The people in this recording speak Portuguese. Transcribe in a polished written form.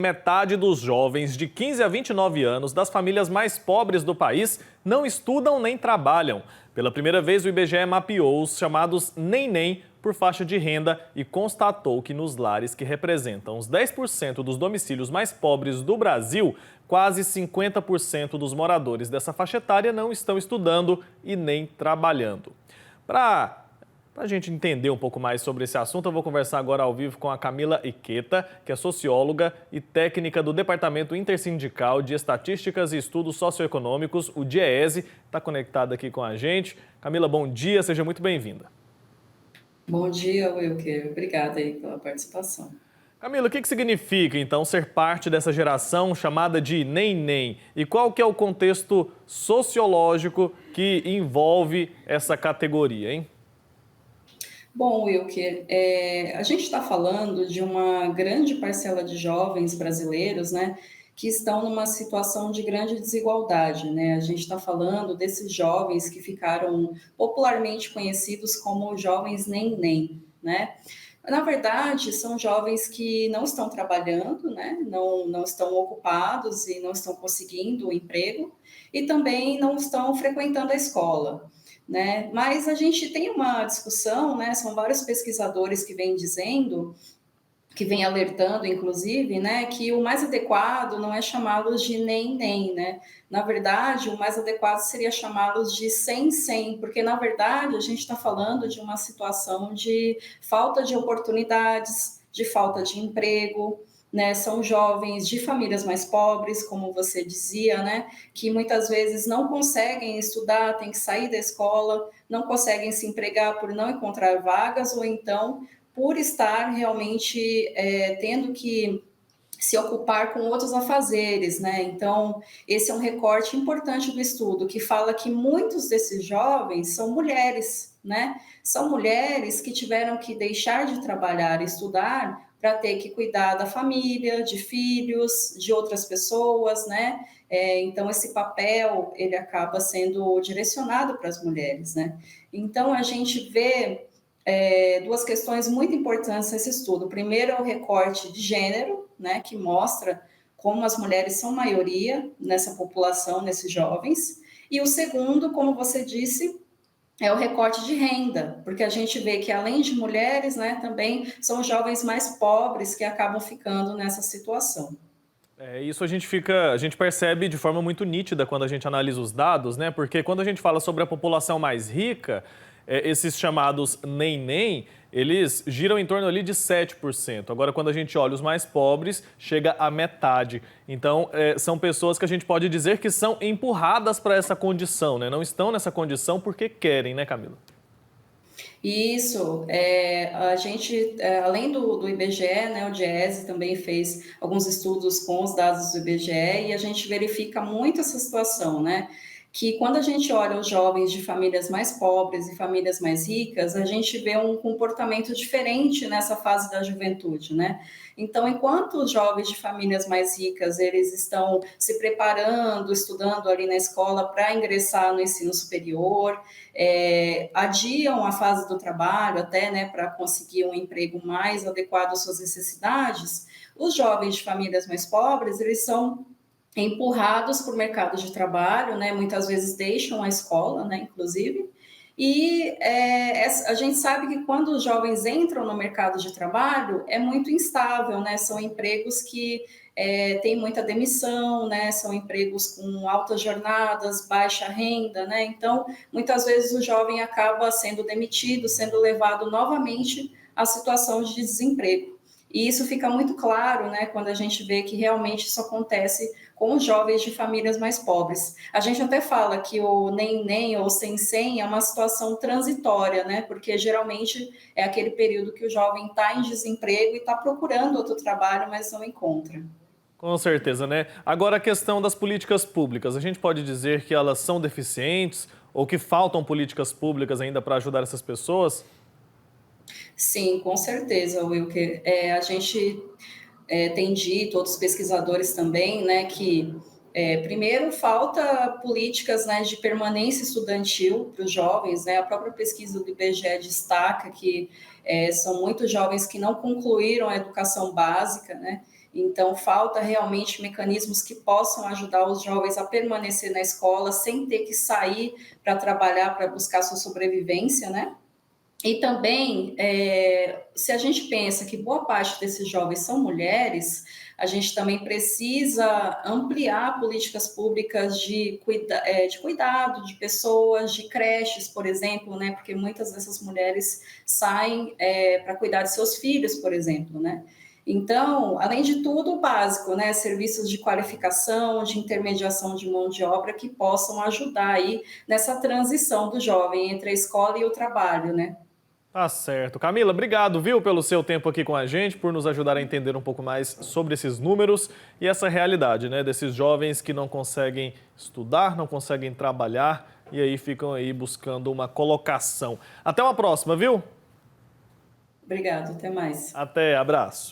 Metade dos jovens de 15 a 29 anos das famílias mais pobres do país não estudam nem trabalham. Pela primeira vez, o IBGE mapeou os chamados NEM por faixa de renda e constatou que nos lares que representam os 10% dos domicílios mais pobres do Brasil, quase 50% dos moradores dessa faixa etária não estão estudando e nem trabalhando. Para a gente entender um pouco mais sobre esse assunto, eu vou conversar agora ao vivo com a Camila Iqueta, que é socióloga e técnica do Departamento Intersindical de Estatísticas e Estudos Socioeconômicos, o DIEESE, está conectada aqui com a gente. Camila, bom dia, seja muito bem-vinda. Bom dia, Wilker. Obrigada aí pela participação. Camila, o que significa, então, ser parte dessa geração chamada de NEM? E qual que é o contexto sociológico que envolve essa categoria, hein? Bom, Wilker, a gente está falando de uma grande parcela de jovens brasileiros, né, que estão numa situação de grande desigualdade, né? A gente está falando desses jovens que ficaram popularmente conhecidos como jovens NEM, né? Na verdade, são jovens que não estão trabalhando, né? Não estão ocupados e não estão conseguindo um emprego e também não estão frequentando a escola, né? Mas a gente tem uma discussão, né? São vários pesquisadores que vêm dizendo, que vem alertando, inclusive, né, que o mais adequado não é chamá-los de nem, né? Na verdade, o mais adequado seria chamá-los de sem, porque, na verdade, a gente está falando de uma situação de falta de oportunidades, de falta de emprego, né? São jovens de famílias mais pobres, como você dizia, né? Que muitas vezes não conseguem estudar, têm que sair da escola, não conseguem se empregar por não encontrar vagas, ou então por estar realmente tendo que se ocupar com outros afazeres, né? Então, esse é um recorte importante do estudo, que fala que muitos desses jovens são mulheres, né? São mulheres que tiveram que deixar de trabalhar e estudar para ter que cuidar da família, de filhos, de outras pessoas, né? Então, esse papel, ele acaba sendo direcionado para as mulheres, né? Então, a gente vê duas questões muito importantes nesse estudo. O primeiro é o recorte de gênero, né, que mostra como as mulheres são maioria nessa população, nesses jovens. E o segundo, como você disse, é o recorte de renda, porque a gente vê que além de mulheres, né, também são jovens mais pobres que acabam ficando nessa situação. Isso a gente percebe de forma muito nítida quando a gente analisa os dados, né? Porque quando a gente fala sobre a população mais rica, esses chamados NEM, eles giram em torno ali de 7%. Agora, quando a gente olha os mais pobres, chega a metade. Então, são pessoas que a gente pode dizer que são empurradas para essa condição, né? Não estão nessa condição porque querem, né, Camila? Isso, a gente, além do IBGE, né, o DIEESE também fez alguns estudos com os dados do IBGE e a gente verifica muito essa situação, né? Que quando a gente olha os jovens de famílias mais pobres e famílias mais ricas, a gente vê um comportamento diferente nessa fase da juventude, né? Então, enquanto os jovens de famílias mais ricas, eles estão se preparando, estudando ali na escola para ingressar no ensino superior, adiam a fase do trabalho até, né, para conseguir um emprego mais adequado às suas necessidades, os jovens de famílias mais pobres, eles são empurrados para o mercado de trabalho, né, muitas vezes deixam a escola, né, inclusive, e a gente sabe que quando os jovens entram no mercado de trabalho, é muito instável, né, são empregos que tem muita demissão, né? São empregos com altas jornadas, baixa renda, né? Então, muitas vezes o jovem acaba sendo demitido, sendo levado novamente à situação de desemprego. E isso fica muito claro, né, quando a gente vê que realmente isso acontece com os jovens de famílias mais pobres. A gente até fala que o nem ou sem é uma situação transitória, né, porque geralmente é aquele período que o jovem está em desemprego e está procurando outro trabalho, mas não encontra. Com certeza, né? Agora, a questão das políticas públicas. A gente pode dizer que elas são deficientes ou que faltam políticas públicas ainda para ajudar essas pessoas? Sim, com certeza, Wilker. A gente tem dito, outros pesquisadores também, né, que primeiro falta políticas, né, de permanência estudantil para os jovens, né, a própria pesquisa do IBGE destaca que são muitos jovens que não concluíram a educação básica, né, Então, falta realmente mecanismos que possam ajudar os jovens a permanecer na escola sem ter que sair para trabalhar, para buscar sua sobrevivência, né? E também, se a gente pensa que boa parte desses jovens são mulheres, a gente também precisa ampliar políticas públicas de cuidado de pessoas, de creches, por exemplo, né? Porque muitas dessas mulheres saem para cuidar de seus filhos, por exemplo, né? Então, além de tudo, o básico, né? Serviços de qualificação, de intermediação de mão de obra que possam ajudar aí nessa transição do jovem entre a escola e o trabalho, né? Tá certo. Camila, obrigado, viu, pelo seu tempo aqui com a gente, por nos ajudar a entender um pouco mais sobre esses números e essa realidade, né, desses jovens que não conseguem estudar, não conseguem trabalhar e aí ficam aí buscando uma colocação. Até uma próxima, viu? Obrigado, até mais. Até, abraço.